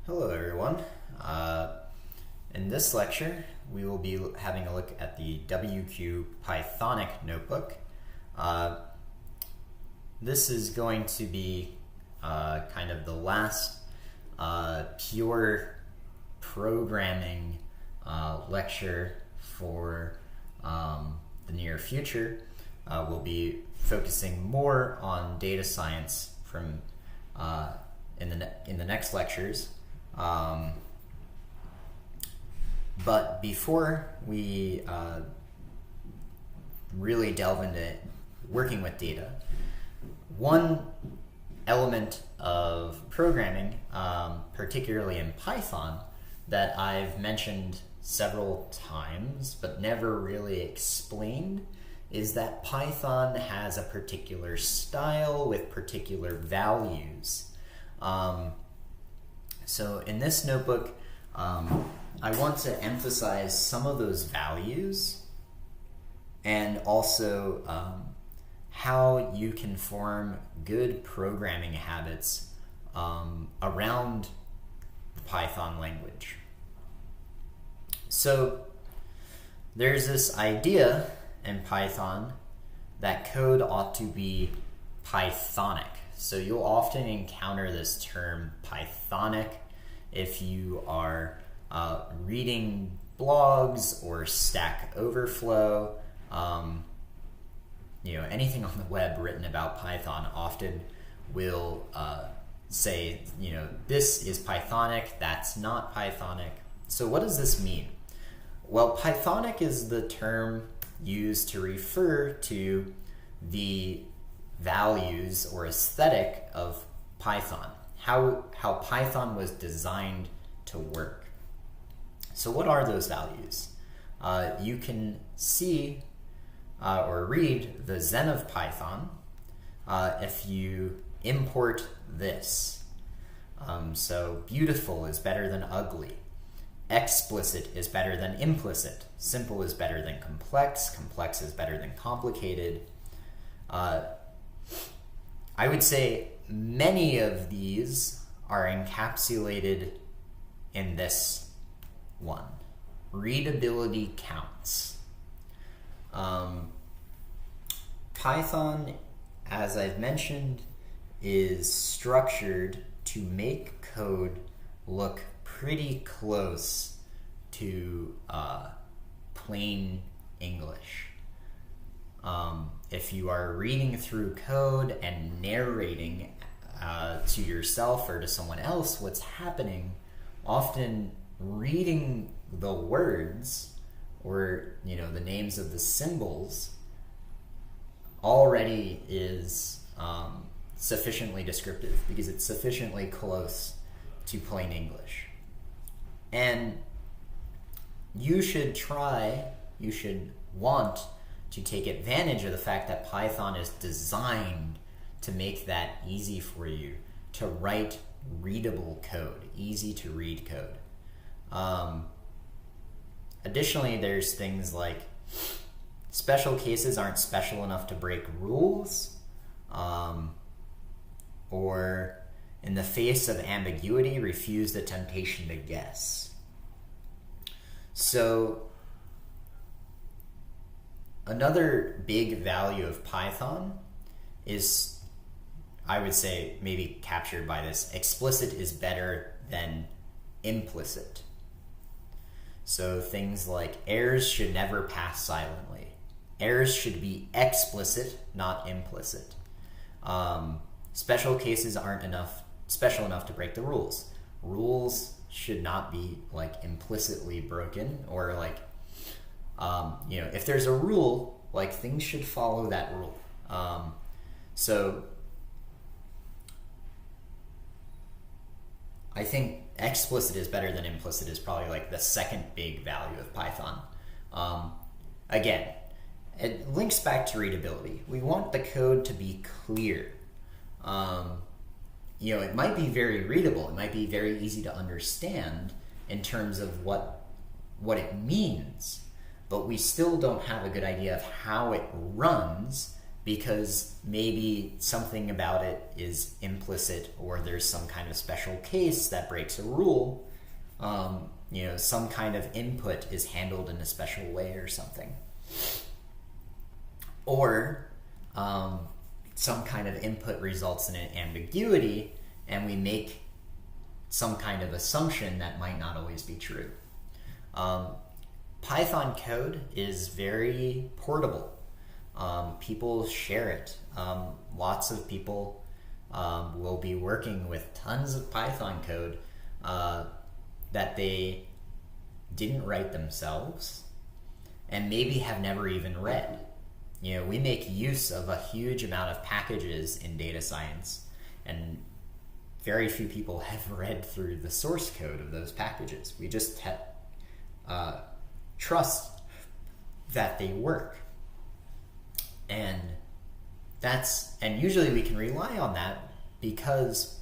Hello everyone. In this lecture we will be having a look at the WQ Pythonic notebook. This is going to be kind of the last pure programming lecture for the near future. We'll be focusing more on data science from in the next lectures. But before we really delve into working with data, one element of programming, particularly in Python, that I've mentioned several times but never really explained is that Python has a particular style with particular values. So in this notebook, I want to emphasize some of those values and also how you can form good programming habits around the Python language. So there's this idea in Python that code ought to be Pythonic. So you'll often encounter this term Pythonic if you are reading blogs or Stack Overflow. Anything on the web written about Python often will say, this is Pythonic, that's not Pythonic. So what does this mean? Well, Pythonic is the term used to refer to the values or aesthetic of Python, how Python was designed to work. So what are those values? You can see or read the Zen of Python if you import this. So beautiful is better than ugly. Explicit is better than implicit. Simple is better than complex. Complex is better than complicated. I would say many of these are encapsulated in this one. Readability counts. Python, as I've mentioned, is structured to make code look pretty close to plain English. If you are reading through code and narrating to yourself or to someone else what's happening, often reading the words or the names of the symbols already is sufficiently descriptive because it's sufficiently close to plain English. And you should want to take advantage of the fact that Python is designed to make that easy for you to write readable code, easy to read code. Additionally, there's things like special cases aren't special enough to break rules, or in the face of ambiguity, refuse the temptation to guess. So another big value of Python is, I would say, maybe captured by this: explicit is better than implicit. So things like errors should never pass silently. Errors should be explicit, not implicit. Special cases aren't special enough to break the rules. Rules should not be implicitly broken, or if there's a rule, things should follow that rule. So I think explicit is better than implicit is probably the second big value of Python. Again, it links back to readability. We want the code to be clear. It might be very readable. It might be very easy to understand in terms of what it means, but we still don't have a good idea of how it runs because maybe something about it is implicit, or there's some kind of special case that breaks a rule. Some kind of input is handled in a special way or something. Or some kind of input results in an ambiguity, and we make some kind of assumption that might not always be true. Python code is very portable. People share it. Lots of people will be working with tons of Python code that they didn't write themselves and maybe have never even read. We make use of a huge amount of packages in data science, and very few people have read through the source code of those packages. We just trust that they work. And usually we can rely on that because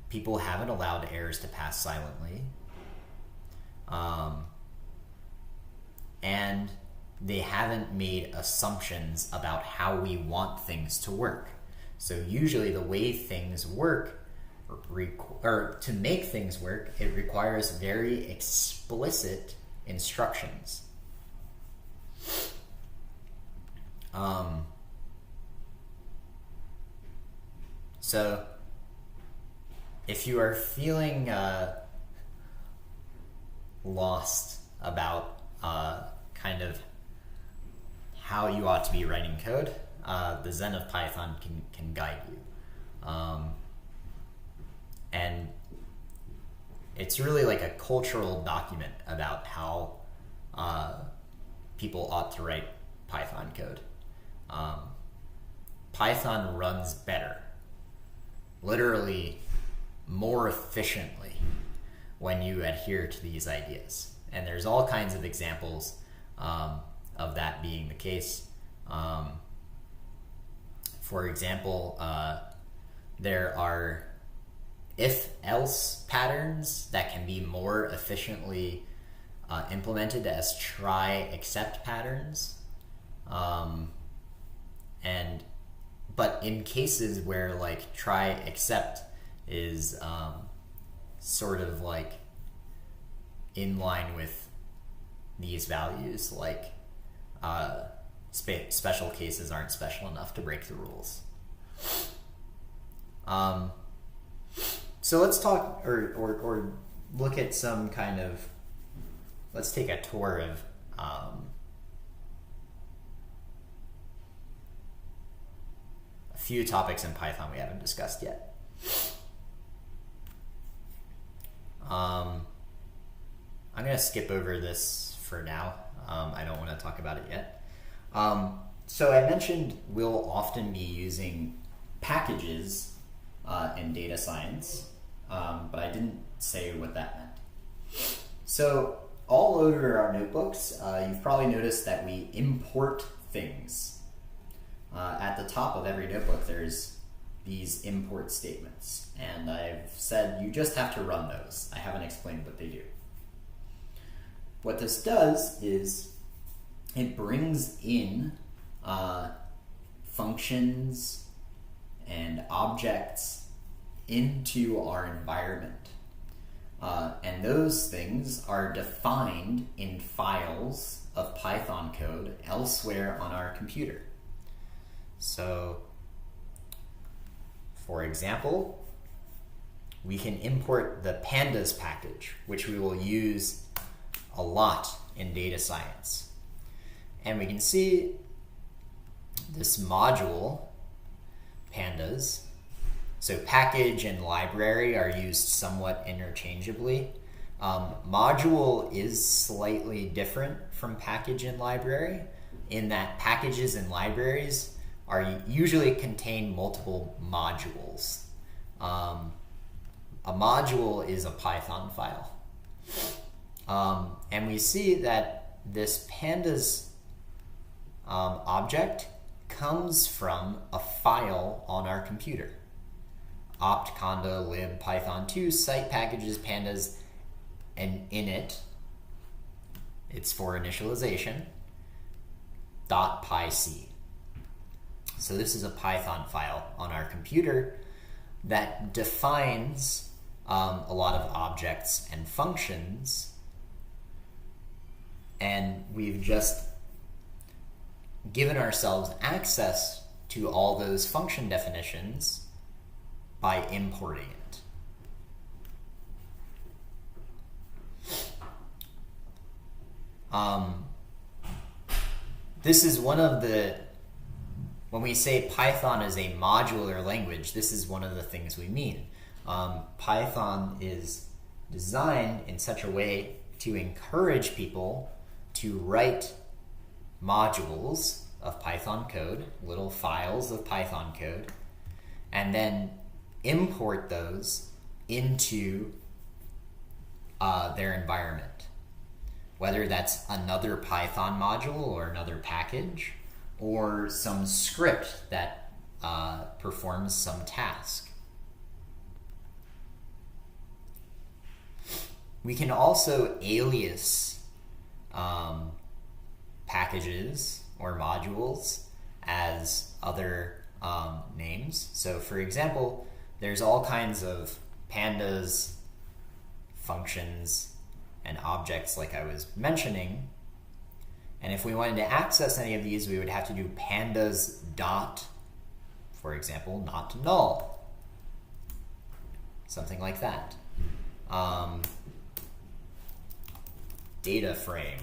people haven't allowed errors to pass silently. And they haven't made assumptions about how we want things to work. So usually the way things work, or to make things work, it requires very explicit instructions. So if you are feeling lost about kind of how you ought to be writing code, the Zen of Python can guide you. And it's really like a cultural document about how people ought to write Python code. Python runs better, literally more efficiently, when you adhere to these ideas. And there's all kinds of examples of that being the case. For example, there are if-else patterns that can be more efficiently implemented as try-except patterns. But in cases where like try-except is sort of like in line with these values, like special cases aren't special enough to break the rules. So let's talk or look at some kind of, let's take a tour of a few topics in Python we haven't discussed yet. I'm going to skip over this for now. I don't want to talk about it yet. So I mentioned we'll often be using packages in data science, but I didn't say what that meant. So all over our notebooks, you've probably noticed that we import things. At the top of every notebook, there's these import statements, and I've said you just have to run those. I haven't explained what they do. What this does is it brings in functions and objects into our environment. And those things are defined in files of Python code elsewhere on our computer. So, for example, we can import the pandas package, which we will use a lot in data science. And we can see this module, pandas. So package and library are used somewhat interchangeably. Module is slightly different from package and library in that packages and libraries are usually contain multiple modules. A module is a Python file. And we see that this pandas object comes from a file on our computer. opt conda lib python2 site packages pandas, and in it, it's for initialization, .pyc. So this is a Python file on our computer that defines a lot of objects and functions, and we've just given ourselves access to all those function definitions by importing it. This is one of the, when we say Python is a modular language, this is one of the things we mean. Python is designed in such a way to encourage people to write modules of Python code, little files of Python code, and then import those into their environment. Whether that's another Python module or another package, or some script that performs some task. We can also alias packages or modules as other names. So for example, there's all kinds of pandas, functions, and objects like I was mentioning. And if we wanted to access any of these, we would have to do pandas dot, for example, not null. Something like that. Data frame.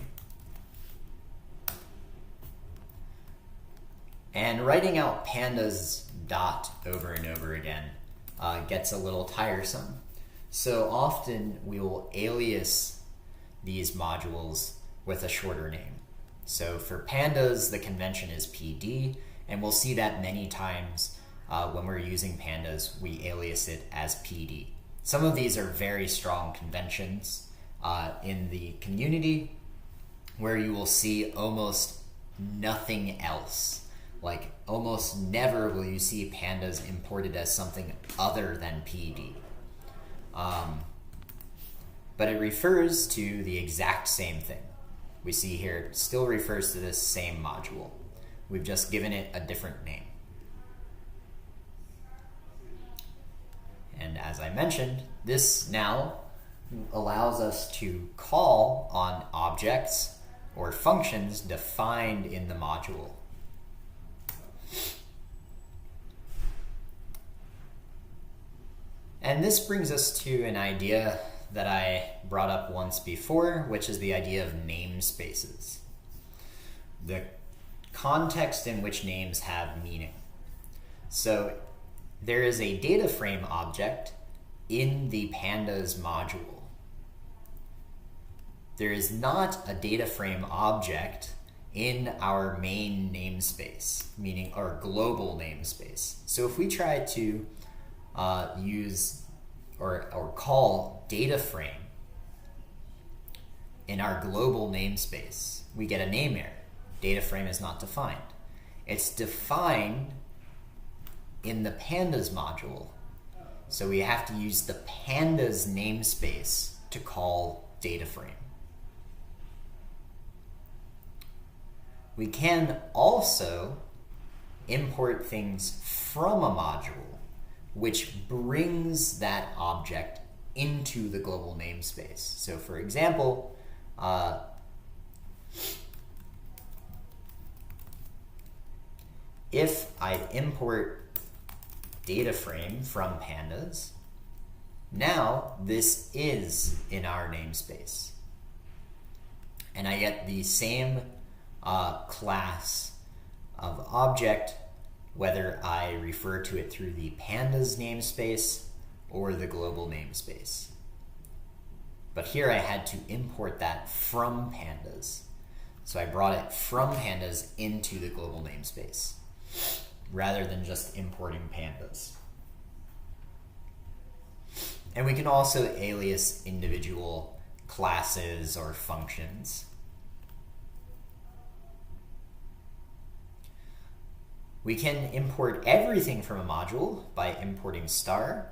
And writing out pandas dot over and over again gets a little tiresome. So often we will alias these modules with a shorter name. So for pandas, the convention is PD, and we'll see that many times when we're using pandas, we alias it as PD. Some of these are very strong conventions in the community where you will see almost nothing else. Like almost never will you see pandas imported as something other than PD. But it refers to the exact same thing. We see here it still refers to this same module. We've just given it a different name. And as I mentioned, this now allows us to call on objects or functions defined in the module. And this brings us to an idea that I brought up once before, which is the idea of namespaces. The context in which names have meaning. So there is a data frame object in the pandas module. There is not a data frame object in our main namespace, meaning our global namespace. So if we try to use or call data frame in our global namespace, we get a name error. Data frame is not defined. It's defined in the pandas module. So we have to use the pandas namespace to call data frame. We can also import things from a module, which brings that object into the global namespace. So for example, if I import data frame from pandas, now this is in our namespace. And I get the same class of object whether I refer to it through the pandas namespace or the global namespace. But here I had to import that from pandas. So I brought it from pandas into the global namespace rather than just importing pandas. And we can also alias individual classes or functions. We can import everything from a module by importing star,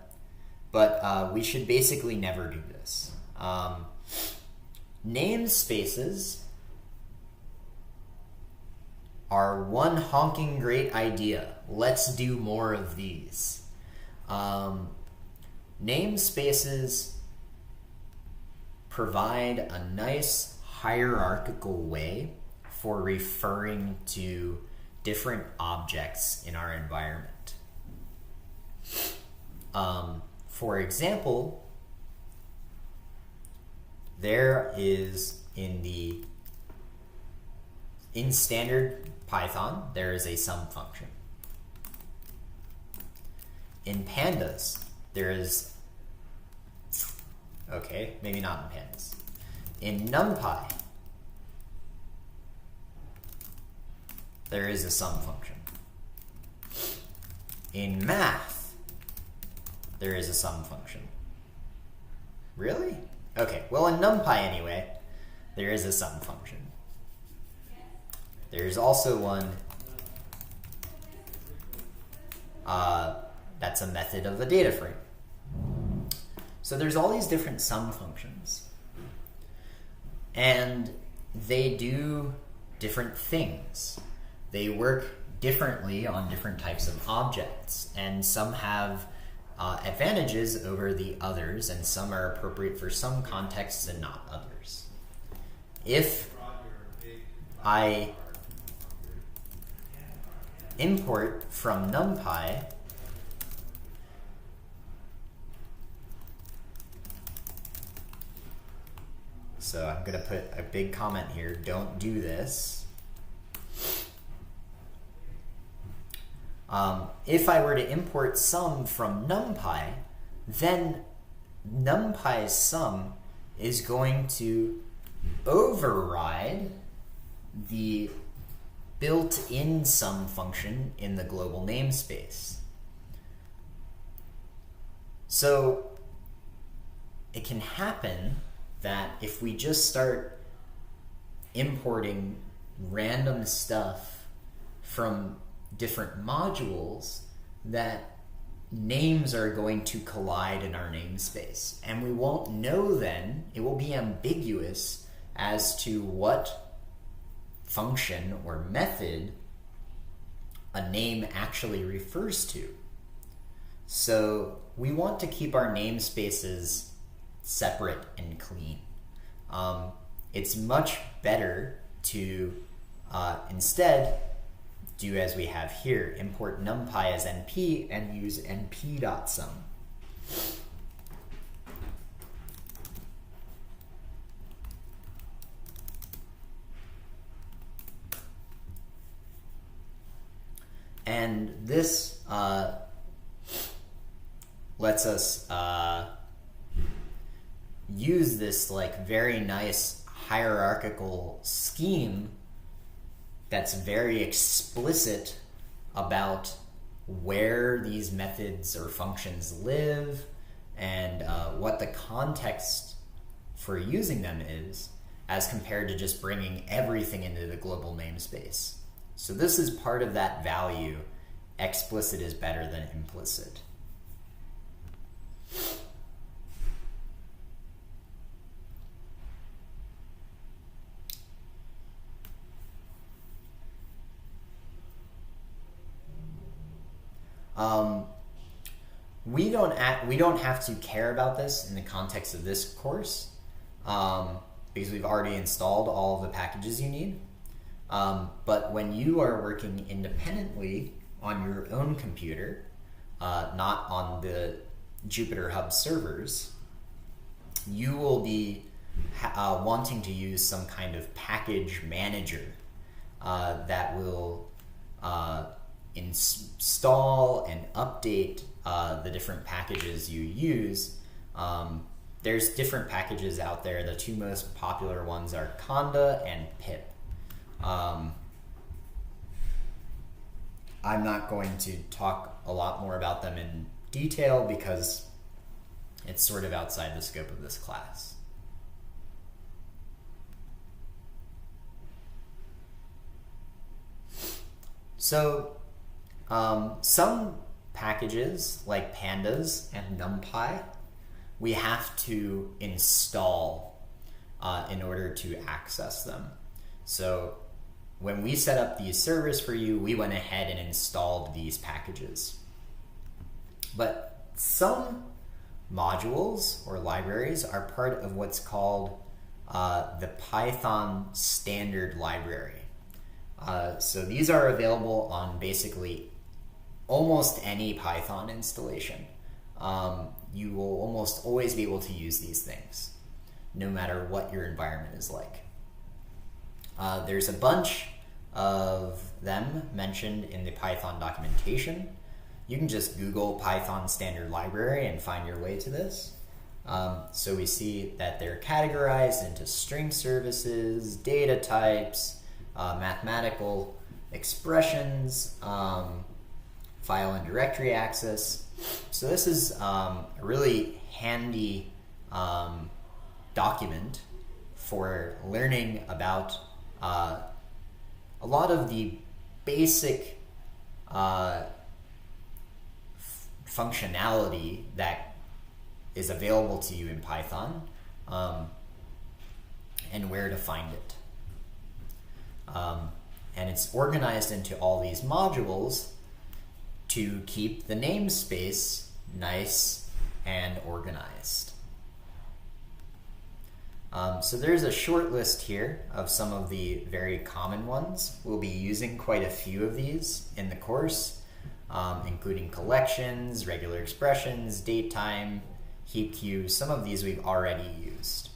but we should basically never do this. Namespaces are one honking great idea. Let's do more of these. Namespaces provide a nice hierarchical way for referring to different objects in our environment. For example, there is in standard Python, there is a sum function. In pandas, there is, okay, maybe not in pandas. In NumPy, there is a sum function. In math, there is a sum function. Really? Okay, well in NumPy anyway, there is a sum function. There's also one that's a method of a data frame. So there's all these different sum functions. And they do different things. They work differently on different types of objects, and some have advantages over the others, and some are appropriate for some contexts and not others. If I import from NumPy so I'm going to put a big comment here, don't do this. If I were to import sum from NumPy, then NumPy's sum is going to override the built-in sum function in the global namespace. So it can happen that if we just start importing random stuff from different modules, that names are going to collide in our namespace. And we won't know then, it will be ambiguous as to what function or method a name actually refers to. So we want to keep our namespaces separate and clean. It's much better to instead do as we have here, import numpy as np and use np.sum. And this lets us use this like very nice hierarchical scheme that's very explicit about where these methods or functions live and what the context for using them is, as compared to just bringing everything into the global namespace. So this is part of that value. Explicit is better than implicit. We don't have to care about this in the context of this course because we've already installed all of the packages you need. But when you are working independently on your own computer, not on the Jupyter Hub servers, you will be wanting to use some kind of package manager that will install and update the different packages you use. There's different packages out there. The two most popular ones are Conda and pip. I'm not going to talk a lot more about them in detail because it's sort of outside the scope of this class. So some packages like pandas and numpy we have to install in order to access them. So when we set up these servers for you, we went ahead and installed these packages. But some modules or libraries are part of what's called the Python standard library. So these are available on basically almost any Python installation. You will almost always be able to use these things, no matter what your environment is like. There's a bunch of them mentioned in the Python documentation. You can just Google Python standard library and find your way to this. So we see that they're categorized into string services, data types, mathematical expressions, file and directory access. So this is a really handy document for learning about a lot of the basic functionality that is available to you in Python, and where to find it. And it's organized into all these modules to keep the namespace nice and organized. So there's a short list here of some of the very common ones. We'll be using quite a few of these in the course, including collections, regular expressions, datetime, heap queues. Some of these we've already used.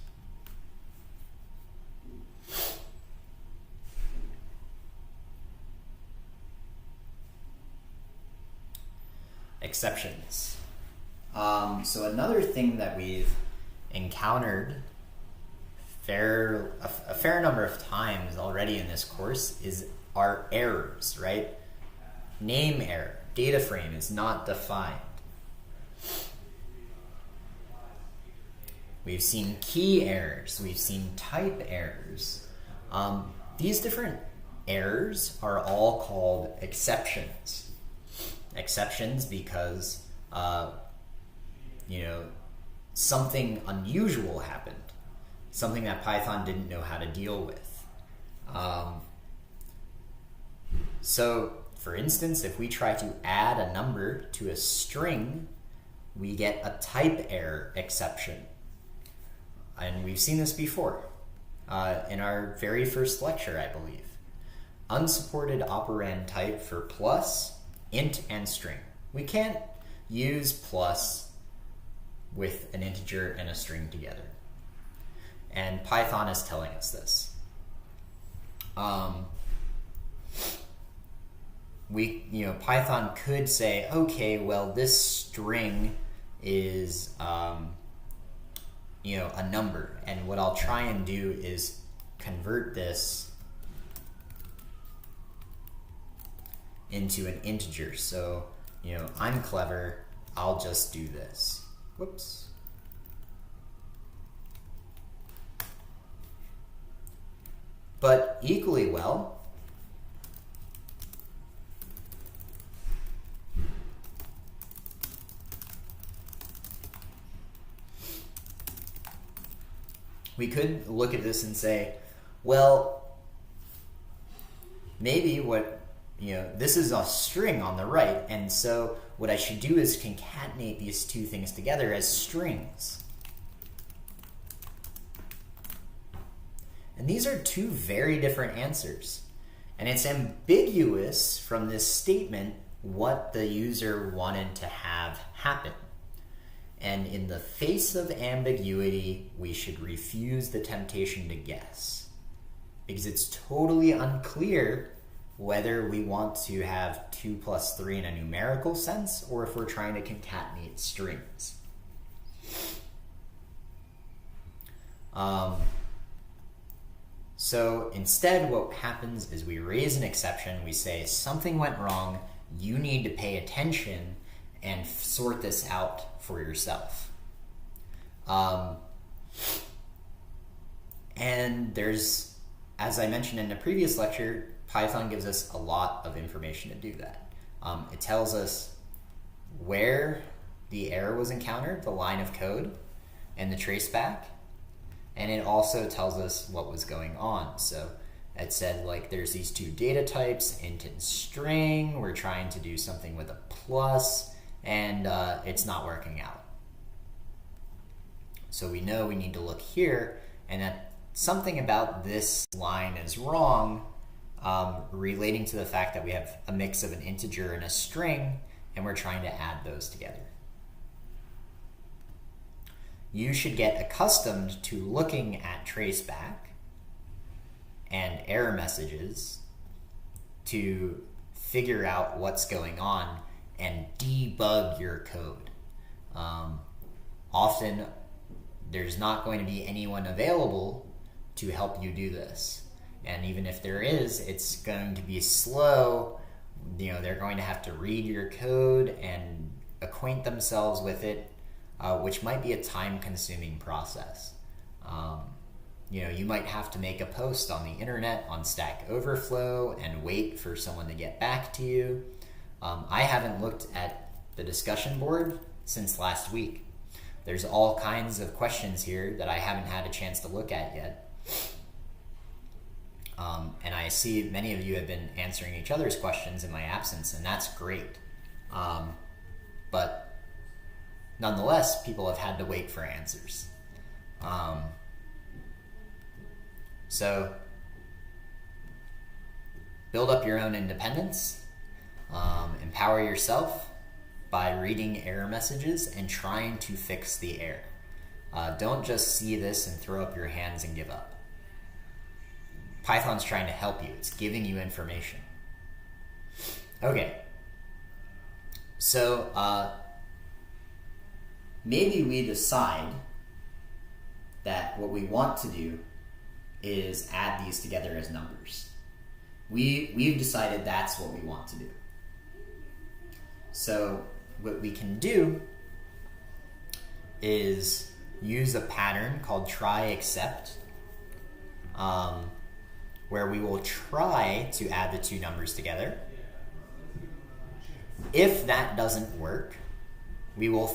Exceptions. So another thing that we've encountered a fair number of times already in this course is our errors, right? Name error, data frame is not defined. We've seen key errors, we've seen type errors. These different errors are all called exceptions. Exceptions because something unusual happened, something that Python didn't know how to deal with. So for instance, if we try to add a number to a string, we get a type error exception. And we've seen this before in our very first lecture, I believe. Unsupported operand type for plus, int, and string. We can't use plus with an integer and a string together. And Python is telling us this. Python could say, okay, well, this string is a number, and what I'll try and do is convert this into an integer. So, I'm clever, I'll just do this. Whoops. But equally well, we could look at this and say, well, maybe this is a string on the right, and so what I should do is concatenate these two things together as strings. And these are two very different answers. And it's ambiguous from this statement what the user wanted to have happen. And in the face of ambiguity, we should refuse the temptation to guess, because it's totally unclear whether we want to have 2 plus 3 in a numerical sense, or if we're trying to concatenate strings. So instead, what happens is we raise an exception. We say, something went wrong, you need to pay attention and sort this out for yourself. And there's, as I mentioned in the previous lecture, Python gives us a lot of information to do that. It tells us where the error was encountered, the line of code, and the traceback. And it also tells us what was going on. So It said like there's these two data types, int and string. We're trying to do something with a plus, and it's not working out. So we know we need to look here, and that something about this line is wrong, relating to the fact that we have a mix of an integer and a string, and we're trying to add those together. You should get accustomed to looking at traceback and error messages to figure out what's going on and debug your code. Often there's not going to be anyone available to help you do this. And even if there is, it's going to be slow. They're going to have to read your code and acquaint themselves with it, which might be a time-consuming process. You might have to make a post on the internet on Stack Overflow and wait for someone to get back to you. I haven't looked at the discussion board since last week. There's all kinds of questions here that I haven't had a chance to look at yet. And I see many of you have been answering each other's questions in my absence, and that's great. But nonetheless, people have had to wait for answers. So build up your own independence, empower yourself by reading error messages and trying to fix the error. Don't just see this and throw up your hands and give up. Python's trying to help you. It's giving you information. Okay. So maybe we decide that what we want to do is add these together as numbers. We've decided that's what we want to do. So what we can do is use a pattern called try except, where we will try to add the two numbers together. If that doesn't work, we will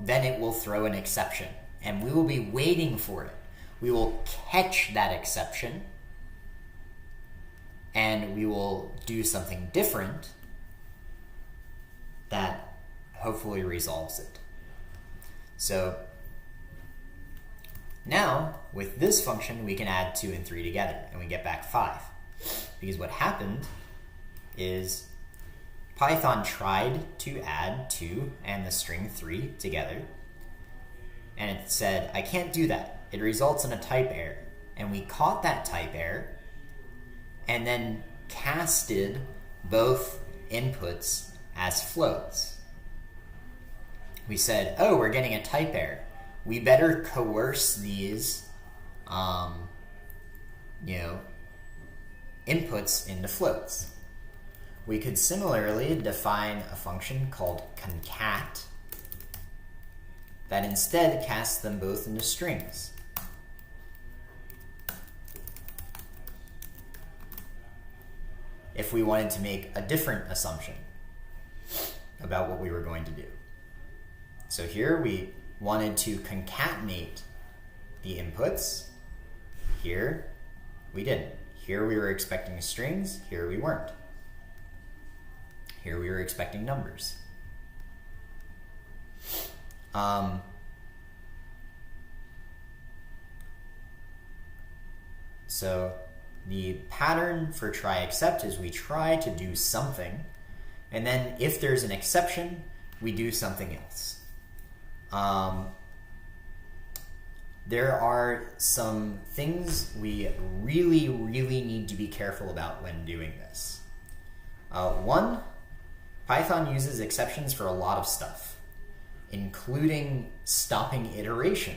then it will throw an exception, and we will be waiting for it. We will catch that exception, and we will do something different that hopefully resolves it. So now, with this function, we can add 2 and 3 together, and we get back 5. Because what happened is Python tried to add 2 and the string 3 together, and it said, I can't do that. It results in a type error. And we caught that type error, and then casted both inputs as floats. We said, oh, we're getting a type error. We better coerce these inputs into floats. We could similarly define a function called concat that instead casts them both into strings. If we wanted to make a different assumption about what we were going to do. So here we wanted to concatenate the inputs. Here we didn't. Here we were expecting strings, here we weren't. Here we were expecting numbers. So the pattern for try except is we try to do something, and then if there's an exception, we do something else. There are some things we really need to be careful about when doing this. One, Python uses exceptions for a lot of stuff, including stopping iteration.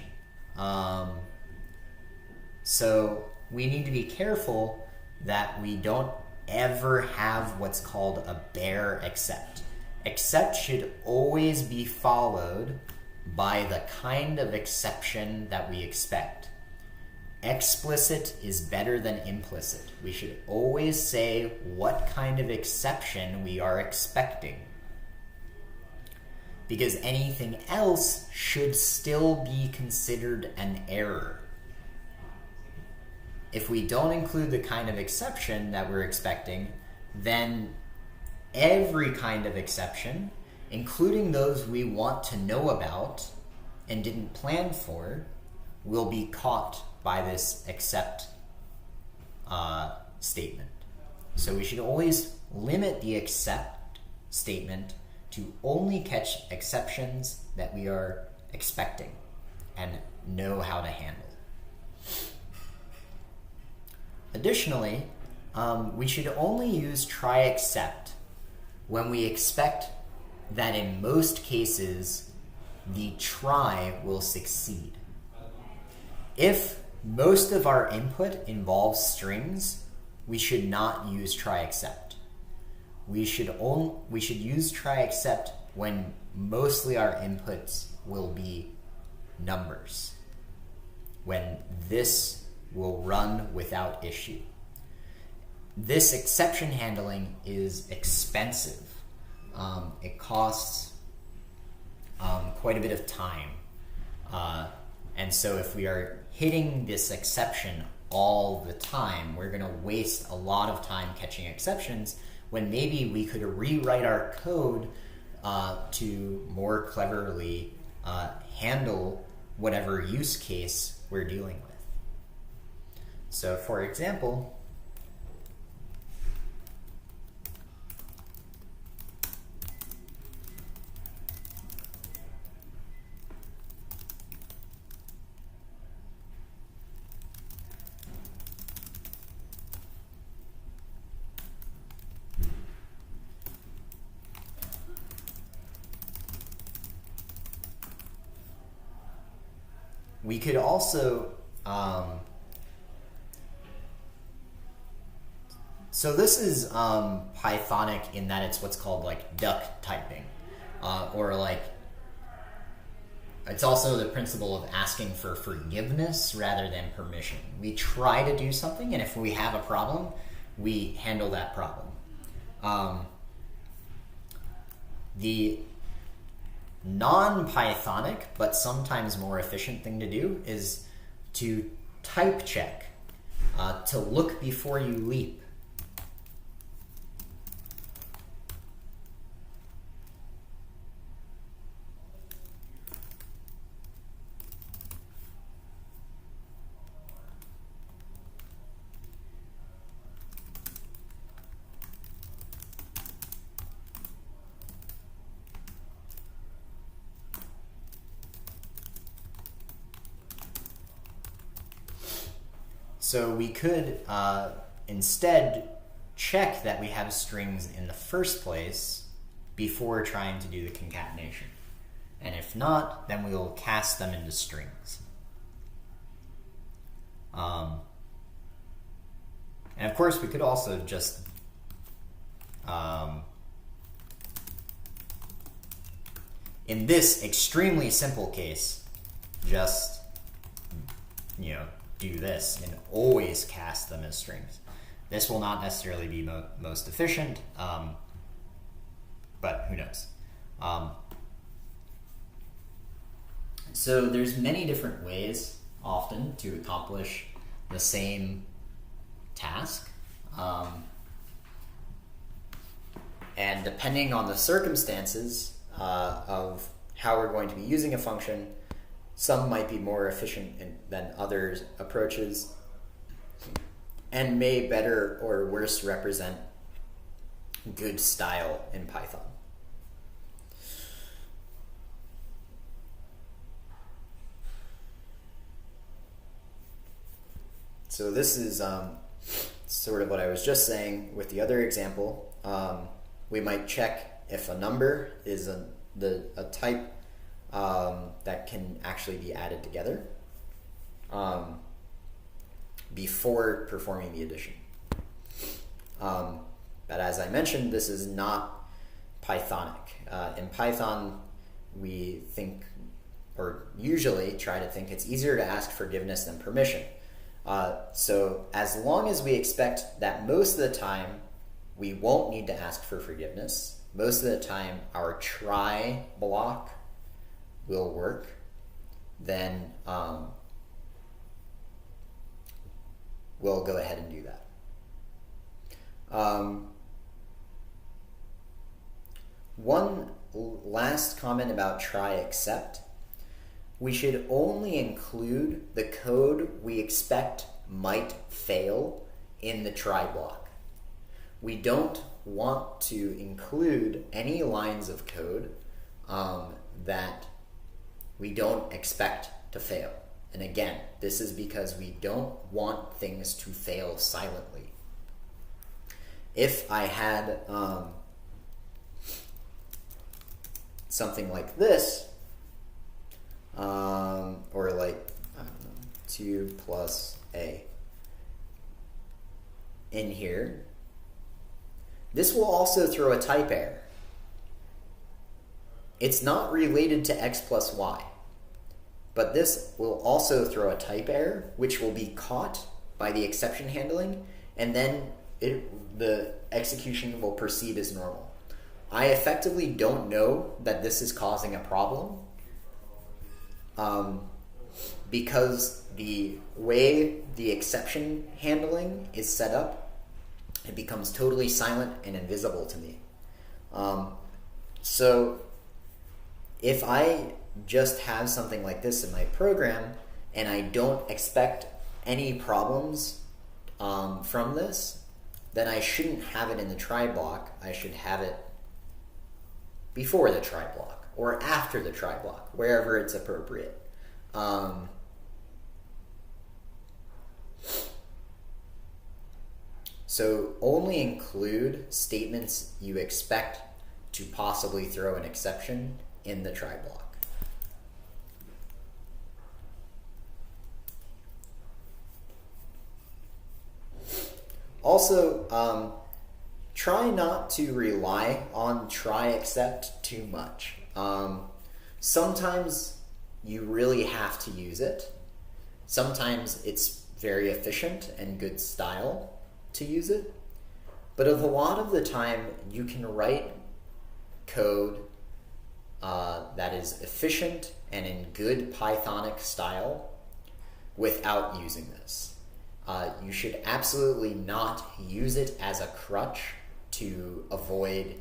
So we need to be careful that we don't ever have what's called a bare except. Except should always be followed by the kind of exception that we expect. Explicit is better than implicit. We should always say what kind of exception we are expecting, because anything else should still be considered an error. if we don't include the kind of exception that we're expecting, then every kind of exception, including those we want to know about and didn't plan for, will be caught by this except statement. So we should always limit the except statement to only catch exceptions that we are expecting and know how to handle. Additionally, we should only use try except when we expect that in most cases the try will succeed. If most of our input involves strings, we should not use try except. We should use try except when mostly our inputs will be numbers, when this will run without issue. This exception handling is expensive. It costs quite a bit of time. And so if we are hitting this exception all the time, we're going to waste a lot of time catching exceptions when maybe we could rewrite our code to more cleverly handle whatever use case we're dealing with. So for example, we could also, so this is Pythonic in that it's what's called like duck typing, or like, it's also the principle of asking for forgiveness rather than permission. We try to do something, and if we have a problem, we handle that problem. The non-Pythonic, but sometimes more efficient thing to do is to type check, to look before you leap. So we could instead check that we have strings in the first place before trying to do the concatenation. And if not, then we'll cast them into strings. And of course, we could also just in this extremely simple case, just, do this and always cast them as strings. This will not necessarily be most efficient, but who knows. So there's many different ways often to accomplish the same task. And depending on the circumstances of how we're going to be using a function, some might be more efficient than others' approaches and may better or worse represent good style in Python. So this is sort of what I was just saying with the other example. We might check if a number is a type that can actually be added together before performing the addition. But as I mentioned, this is not Pythonic. In Python, we think, or usually try to think, it's easier to ask forgiveness than permission. So as long as we expect that most of the time we won't need to ask for forgiveness, most of the time our try block will work, then we'll go ahead and do that. One last comment about try except. We should only include the code we expect might fail in the try block. We don't want to include any lines of code that we don't expect to fail. And again, this is because we don't want things to fail silently. If I had something like this, or like, I don't know, 2 plus a in here, this will also throw a type error. It's not related to x plus y, but this will also throw a type error, which will be caught by the exception handling, and then the execution will proceed as normal. I effectively don't know that this is causing a problem because the way the exception handling is set up, it becomes totally silent and invisible to me. So if I just have something like this in my program and I don't expect any problems from this, then I shouldn't have it in the try block. I should have it before the try block or after the try block, wherever it's appropriate. So only include statements you expect to possibly throw an exception in the try block. Also, try not to rely on try except too much. Sometimes you really have to use it. Sometimes it's very efficient and good style to use it. But a lot of the time, you can write code that is efficient and in good Pythonic style without using this. You should absolutely not use it as a crutch to avoid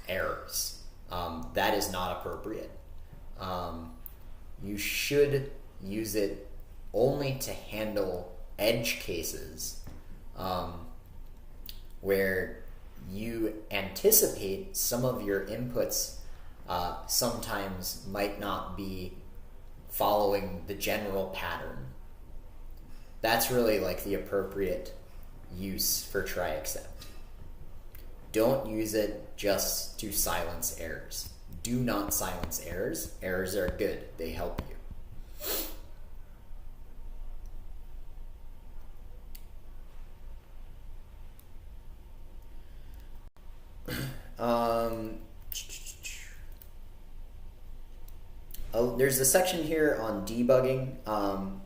errors. That is not appropriate. You should use it only to handle edge cases where you anticipate some of your inputs sometimes might not be following the general pattern. That's really like the appropriate use for try except. Don't use it just to silence errors. Do not silence errors. Errors are good. They help you. There's a section here on debugging. I'm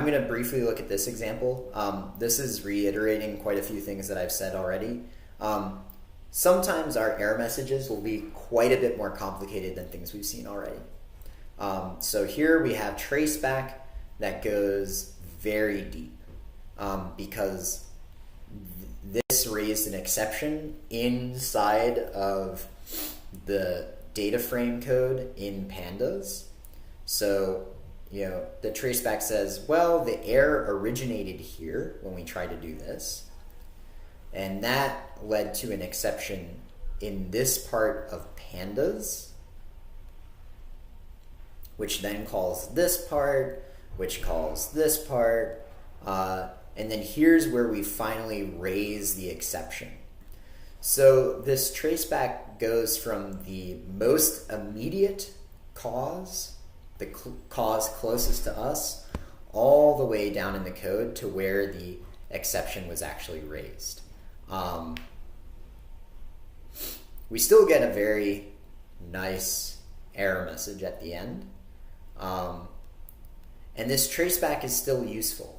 going to briefly look at this example. This is reiterating quite a few things that I've said already. Sometimes our error messages will be quite a bit more complicated than things we've seen already. So here we have traceback that goes very deep because this raised an exception inside of the data frame code in pandas. So, the traceback says, well, the error originated here when we tried to do this, and that led to an exception in this part of pandas, which then calls this part, which calls this part, and then here's where we finally raise the exception. So this traceback goes from the most immediate cause, the cause closest to us, all the way down in the code to where the exception was actually raised. We still get a very nice error message at the end. And this traceback is still useful.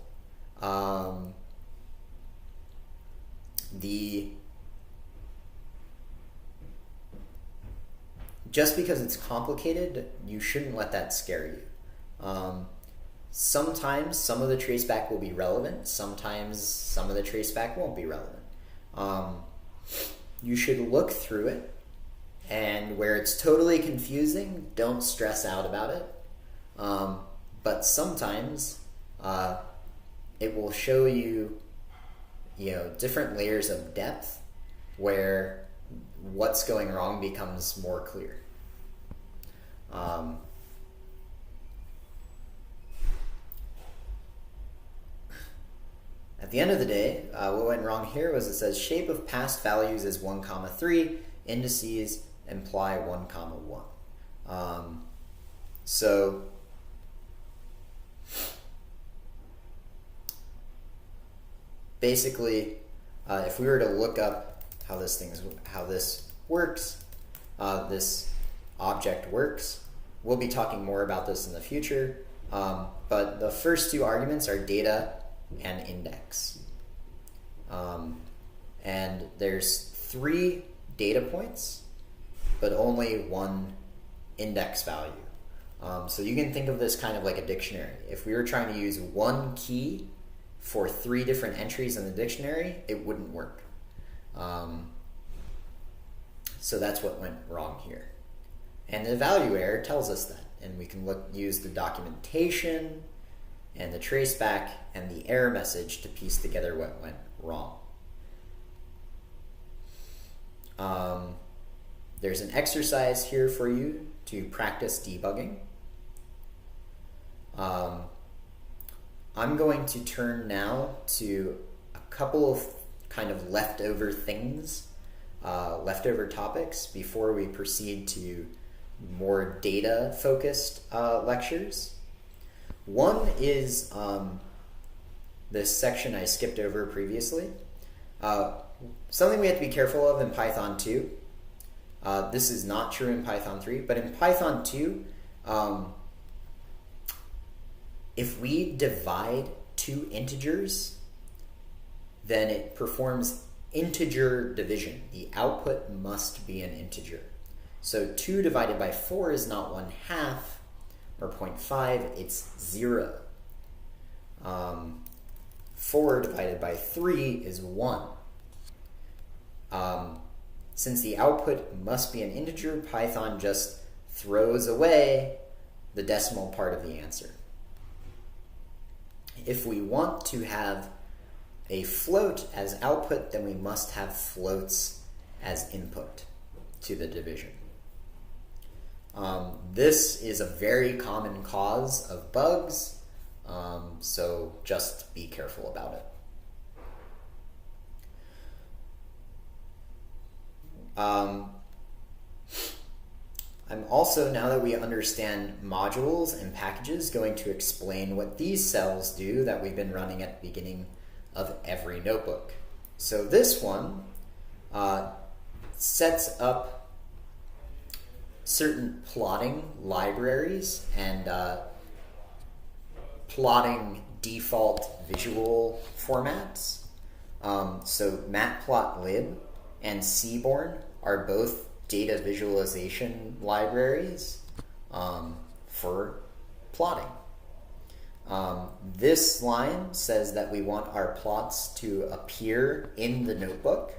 Just because it's complicated, you shouldn't let that scare you. Sometimes some of the traceback will be relevant. Sometimes some of the traceback won't be relevant. You should look through it, and where it's totally confusing, don't stress out about it. But sometimes it will show you, different layers of depth where what's going wrong becomes more clear. At the end of the day, what went wrong here was it says shape of past values is 1, 3, indices imply 1, 1. So basically, if we were to look up how this works, this object works, we'll be talking more about this in the future. But the first two arguments are data and index. And there's 3 data points, but only 1 index value. So you can think of this kind of like a dictionary. If we were trying to use 1 key for 3 different entries in the dictionary, it wouldn't work. So that's what went wrong here. And the value error tells us that. And we can use the documentation and the traceback and the error message to piece together what went wrong. There's an exercise here for you to practice debugging. I'm going to turn now to a couple of kind of leftover things, leftover topics before we proceed to more data-focused lectures. One is this section I skipped over previously. Something we have to be careful of in Python 2. This is not true in Python 3, but in Python 2, if we divide 2 integers, then it performs integer division. The output must be an integer. So 2 divided by 4 is not 1/2 or 0.5, it's 0. 4 divided by 3 is 1. Since the output must be an integer, Python just throws away the decimal part of the answer. If we want to have a float as output, then we must have floats as input to the division. This is a very common cause of bugs, so just be careful about it. I'm also, now that we understand modules and packages, going to explain what these cells do that we've been running at the beginning of every notebook. So this one sets up certain plotting libraries and plotting default visual formats. So matplotlib and Seaborn are both data visualization libraries for plotting. This line says that we want our plots to appear in the notebook,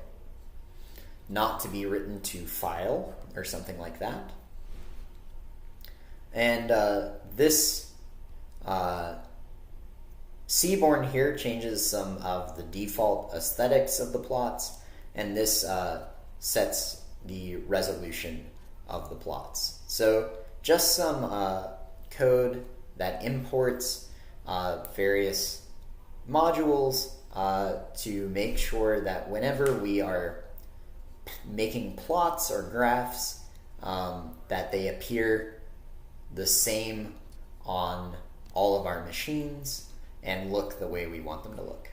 not to be written to file or something like that. And this Seaborn here changes some of the default aesthetics of the plots, and this sets the resolution of the plots. So just some code that imports various modules to make sure that whenever we are making plots or graphs, that they appear the same on all of our machines and look the way we want them to look.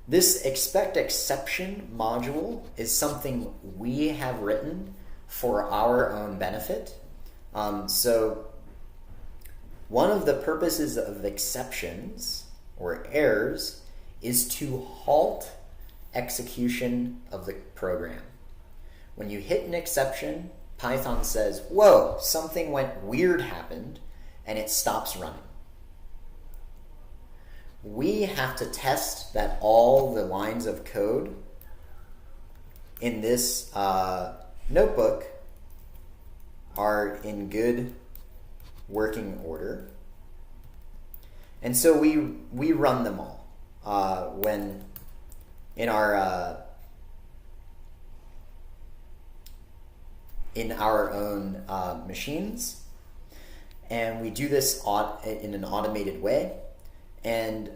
This expect exception module is something we have written for our own benefit. So one of the purposes of exceptions or errors is to halt execution of the program. When you hit an exception, Python says, whoa, something weird happened, and it stops running. we have to test that all the lines of code in this notebook are in good working order. And so we run them all when in our own machines, and we do this in an automated way. And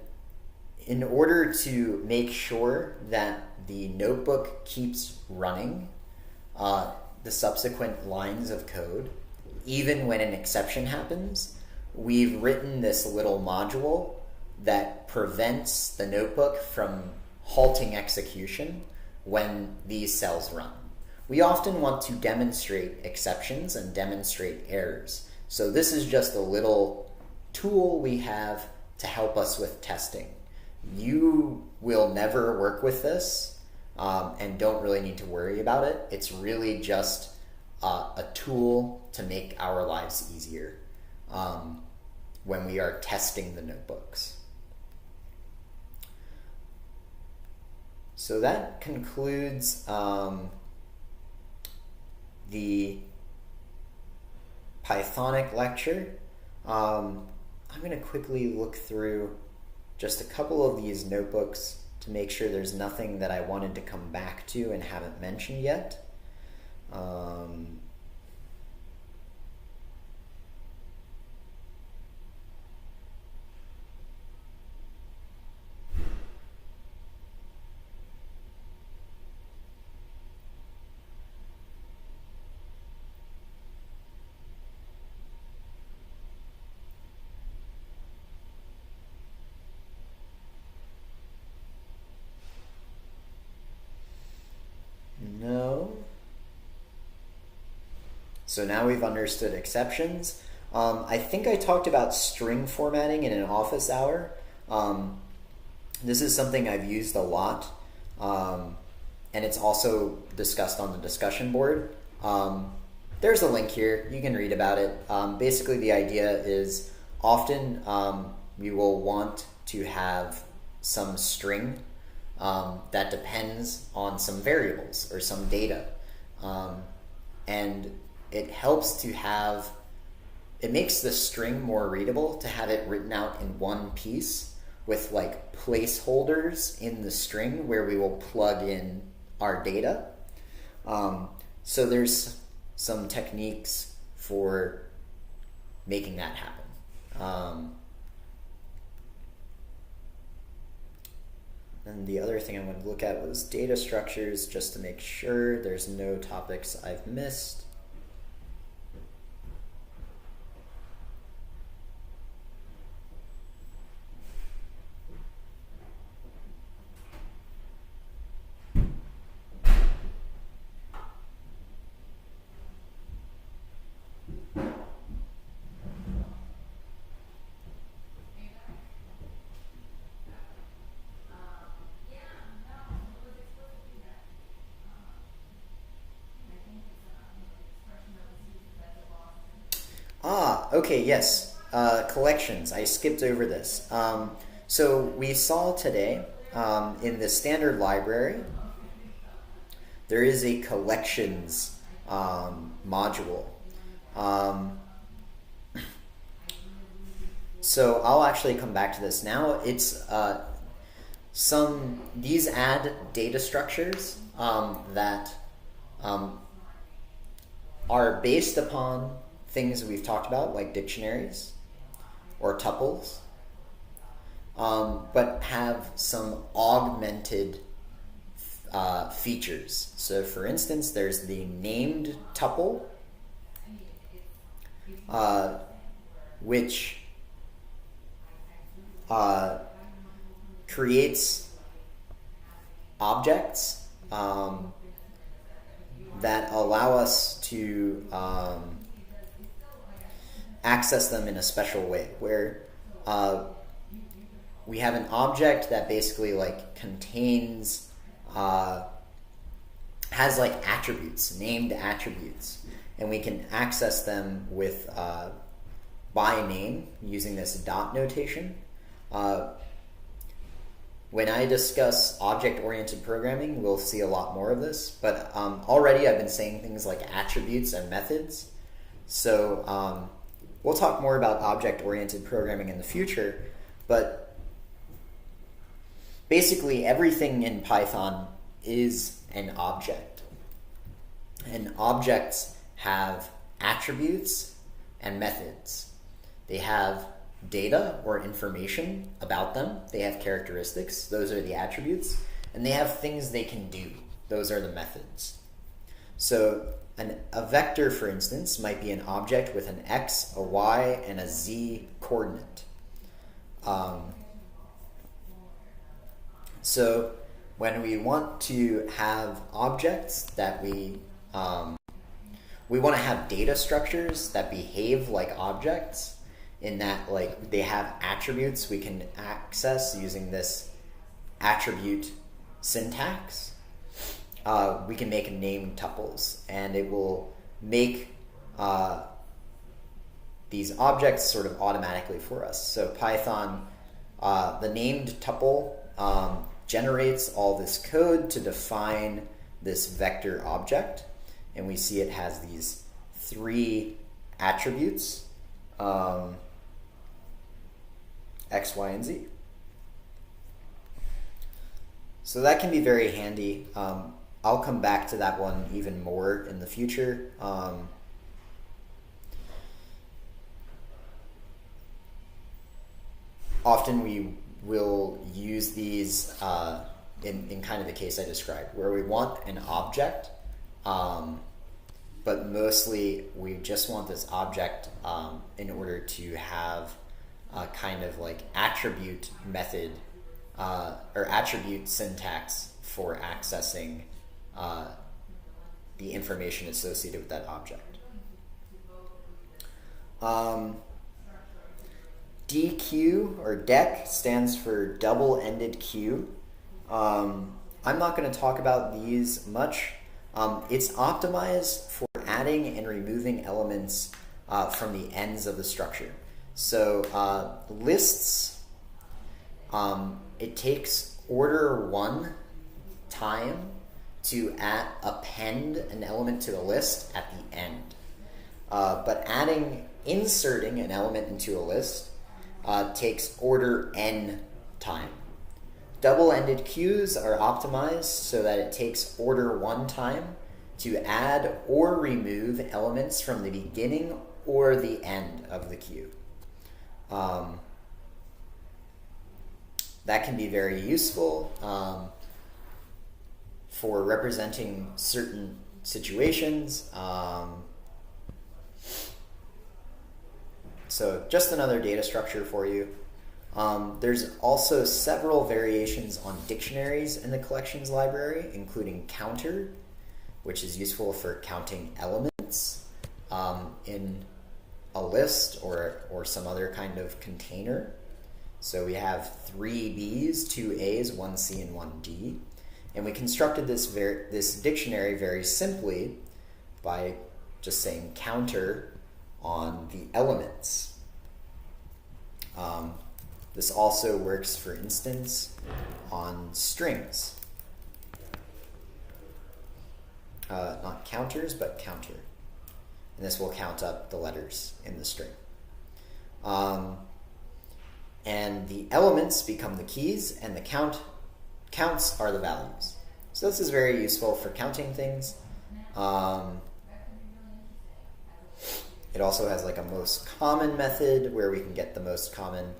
in order to make sure that the notebook keeps running the subsequent lines of code, even when an exception happens, we've written this little module that prevents the notebook from halting execution when these cells run. We often want to demonstrate exceptions and demonstrate errors. So this is just a little tool we have to help us with testing. You will never work with this and don't really need to worry about it. It's really just a tool to make our lives easier when we are testing the notebooks. So that concludes the Pythonic lecture. I'm going to quickly look through just a couple of these notebooks to make sure there's nothing that I wanted to come back to and haven't mentioned yet. No. So now we've understood exceptions. I think I talked about string formatting in an office hour. This is something I've used a lot, and it's also discussed on the discussion board. There's a link here. You can read about it. Basically, the idea is often you will want to have some string that depends on some variables or some data. And it helps to have, it makes the string more readable to have it written out in one piece with like placeholders in the string where we will plug in our data. So there's some techniques for making that happen. And the other thing I wanted to look at was data structures, just to make sure there's no topics I've missed. Okay, yes. Collections. I skipped over this. So we saw today in the standard library, there is a collections module. So I'll actually come back to this now. It's these add data structures that are based upon things we've talked about, like dictionaries or tuples, but have some augmented features. So for instance, there's the named tuple, which creates objects that allow us to access them in a special way, where we have an object that basically like contains has like attributes, named attributes, and we can access them with by name using this dot notation. When I discuss object-oriented programming, we'll see a lot more of this, but already I've been saying things like attributes and methods. So we'll talk more about object-oriented programming in the future, but basically everything in Python is an object. And objects have attributes and methods. They have data or information about them. They have characteristics. Those are the attributes. And they have things they can do. Those are the methods. So a vector, for instance, might be an object with an x, a y, and a z coordinate. So when we want to have objects that we want to have data structures that behave like objects, in that like they have attributes we can access using this attribute syntax. We can make named tuples, and it will make these objects sort of automatically for us. So Python, the named tuple generates all this code to define this vector object, and we see it has these 3 attributes, X, Y, and Z. So that can be very handy. I'll come back to that one even more in the future. Often we will use these in kind of the case I described, where we want an object, but mostly we just want this object in order to have a kind of like attribute method or attribute syntax for accessing the information associated with that object. DQ or DEC stands for double-ended queue. I'm not going to talk about these much. It's optimized for adding and removing elements from the ends of the structure. So lists, it takes order 1 time to append an element to the list at the end. But inserting an element into a list takes order n time. Double-ended queues are optimized so that it takes order 1 time to add or remove elements from the beginning or the end of the queue. That can be very useful for representing certain situations. So just another data structure for you. There's also several variations on dictionaries in the collections library, including counter, which is useful for counting elements in a list or some other kind of container. So we have 3 B's, 2 A's, 1 C, and 1 D. And we constructed this dictionary very simply by just saying counter on the elements. This also works, for instance, on strings. Not counters, but counter. And this will count up the letters in the string. And the elements become the keys, and the counts are the values. So this is very useful for counting things. It also has like a most common method where we can get the most common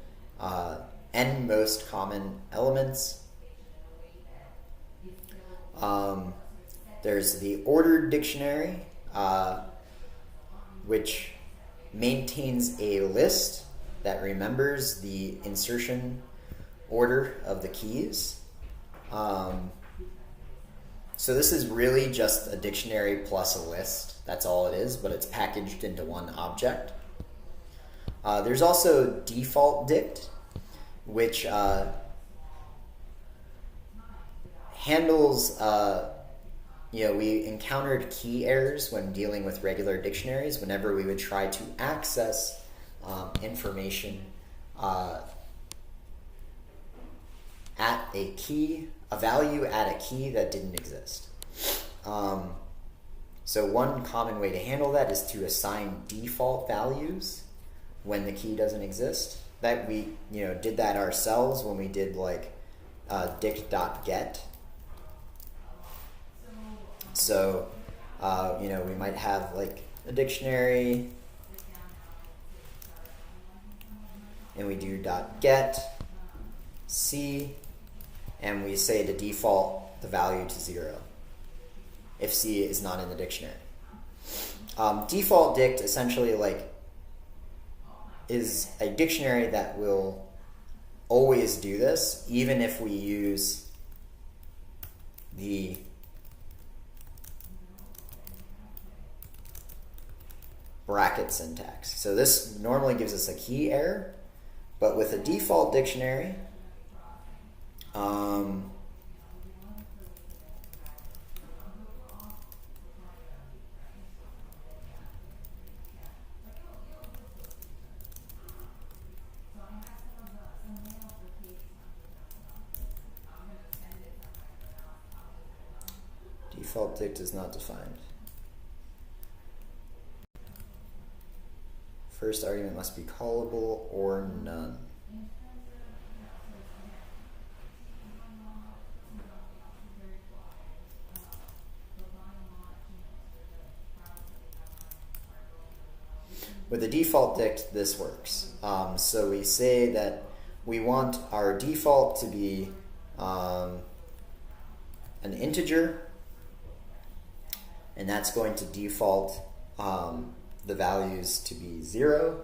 n most common elements. There's the ordered dictionary, which maintains a list that remembers the insertion order of the keys. So this is really just a dictionary plus a list. That's all it is, but it's packaged into one object. There's also default dict, which handles, we encountered key errors when dealing with regular dictionaries whenever we would try to access information at a value at a key that didn't exist. So one common way to handle that is to assign default values when the key doesn't exist. That we did that ourselves when we did like dict.get. So we might have like a dictionary, and we do .get C, and we say to default the value to 0 if C is not in the dictionary. Default dict essentially is a dictionary that will always do this, even if we use the bracket syntax. So this normally gives us a key error, but with a default dictionary, default dict is not defined. First argument must be callable or none. With the default dict, this works. So we say that we want our default to be an integer, and that's going to default the values to be 0.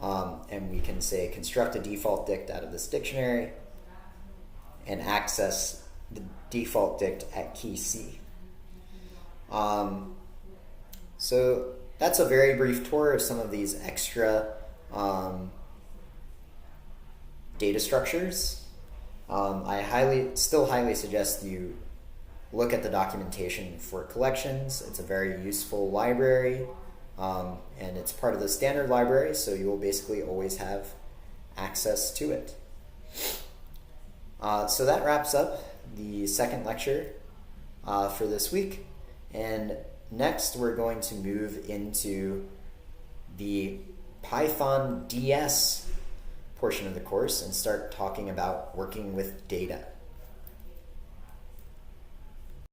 And we can say construct a default dict out of this dictionary and access the default dict at key C. So that's a very brief tour of some of these extra data structures. I still highly suggest you look at the documentation for collections. It's a very useful library, and it's part of the standard library, so you will basically always have access to it. So that wraps up the second lecture for this week, and next we're going to move into the Python DS portion of the course and start talking about working with data.